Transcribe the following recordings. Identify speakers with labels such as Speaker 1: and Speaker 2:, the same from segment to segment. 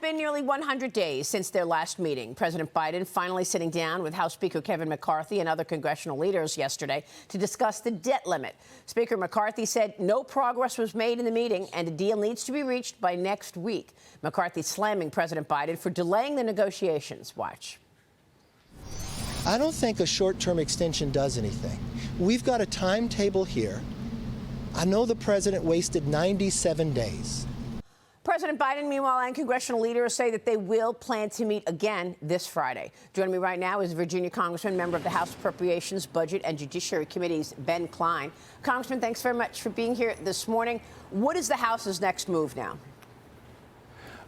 Speaker 1: been nearly 100 days since their last meeting. President Biden finally sitting down with House Speaker Kevin McCarthy and other congressional leaders yesterday to discuss the debt limit. Speaker McCarthy said no progress was made in the meeting and a deal needs to be reached by next week. McCarthy slamming President Biden for delaying the negotiations. Watch.
Speaker 2: I don't think a short-term extension does anything. We've got a timetable here. I know the president wasted 97 days.
Speaker 1: President Biden, meanwhile, and congressional leaders say that they will plan to meet again this Friday. Joining me right now is Virginia Congressman, member of the House Appropriations, Budget, and Judiciary Committees, Ben Cline. Congressman, thanks very much for being here this morning. What is the House's next move now?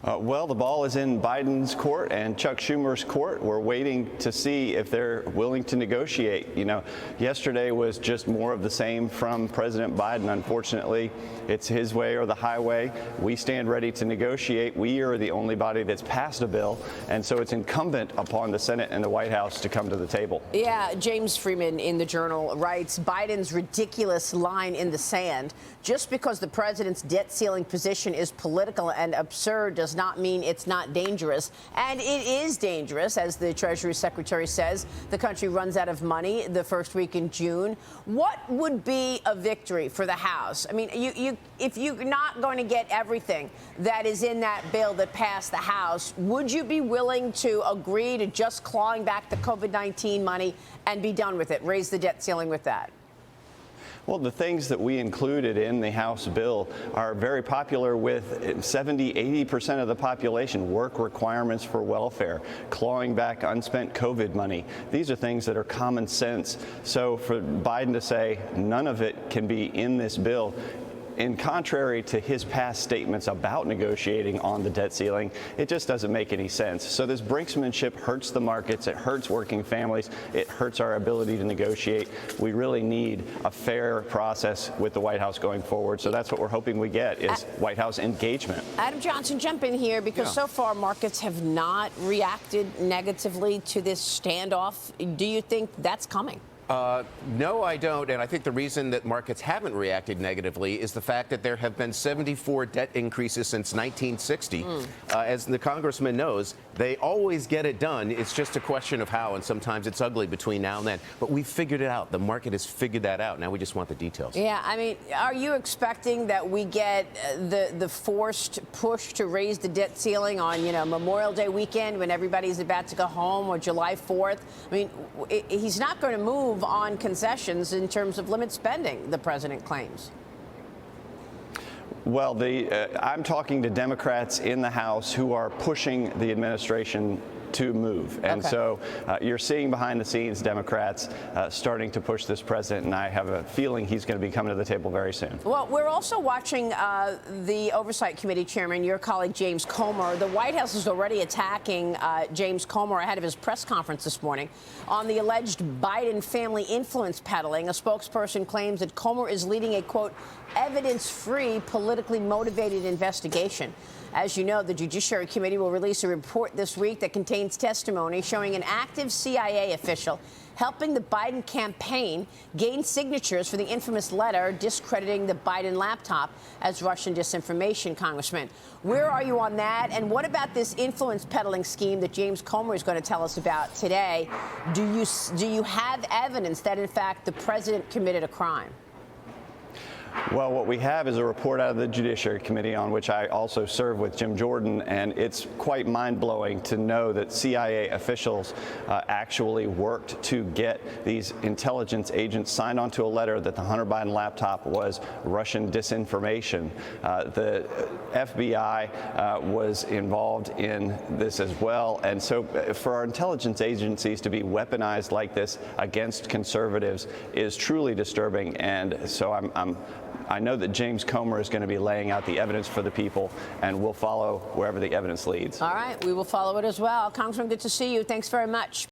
Speaker 3: Well, the ball is in Biden's court and Chuck Schumer's court. We're waiting to see if they're willing to negotiate. You know, yesterday was just more of the same from President Biden. Unfortunately, it's his way or the highway. We stand ready to negotiate. We are the only body that's passed a bill, and so it's incumbent upon the Senate and the White House to come to the table. Yeah,
Speaker 1: James Freeman in the Journal writes, Biden's ridiculous line in the sand. Just because the president's debt ceiling position is political and absurd does not mean it's not dangerous. And it is dangerous, as the Treasury Secretary says. The country runs out of money the first week in June. What would be a victory for the House? I mean, if you're not going to get everything that is in that bill that passed the House, would you be willing to agree to just clawing back the COVID-19 money and be done with it, raise the debt ceiling with that?
Speaker 3: Well, the things that we included in the House bill are very popular with 70, 80% of the population. Work requirements for welfare, clawing back unspent COVID money. These are things that are common sense. So for Biden to say none of it can be in this bill, in contrary to his past statements about negotiating on the debt ceiling, it just doesn't make any sense. So this brinksmanship hurts the markets, it hurts working families, it hurts our ability to negotiate. We really need a fair process with the White House going forward. So that's what we're hoping we get, is White House engagement.
Speaker 1: Adam Johnson, jump in here, because so far markets have not reacted negatively to this standoff. Do you think that's coming?
Speaker 4: No, I don't. And I think the reason that markets haven't reacted negatively is the fact that there have been 74 debt increases since 1960. As the congressman knows, they always get it done. It's just a question of how, and sometimes it's ugly between now and then. But we figured it out. The market has figured that out. Now we just want the details.
Speaker 1: Yeah, I mean, are you expecting that we get the forced push to raise the debt ceiling on, Memorial Day weekend when everybody's about to go home, or July 4th? I mean, he's not going to move on concessions in terms of limit spending, the president claims.
Speaker 3: Well, I'm talking to Democrats in the House who are pushing the administration to move. And so you're seeing behind the scenes Democrats starting to push this president, and I have a feeling he's going to be coming to the table very soon.
Speaker 1: Well, we're also watching the Oversight Committee Chairman, your colleague James Comer. The White House is already attacking James Comer ahead of his press conference this morning on the alleged Biden family influence peddling. A spokesperson claims that Comer is leading a, quote, evidence-free, politically motivated investigation. As you know, the Judiciary Committee will release a report this week that contains testimony showing an active CIA official helping the Biden campaign gain signatures for the infamous letter discrediting the Biden laptop as Russian disinformation, Congressman. Where are you on that? And what about this influence peddling scheme that James Comer is going to tell us about today? Do you have evidence that, in fact, the president committed a crime?
Speaker 3: Well, what we have is a report out of the Judiciary Committee, on which I also serve with Jim Jordan, and it's quite mind-blowing to know that CIA officials actually worked to get these intelligence agents signed onto a letter that the Hunter Biden laptop was Russian disinformation. The FBI was involved in this as well, and so for our intelligence agencies to be weaponized like this against conservatives is truly disturbing. And so I know that James Comer is going to be laying out the evidence for the people, and we'll follow wherever the evidence leads.
Speaker 1: All right, we will follow it as well. Congressman, good to see you. Thanks very much.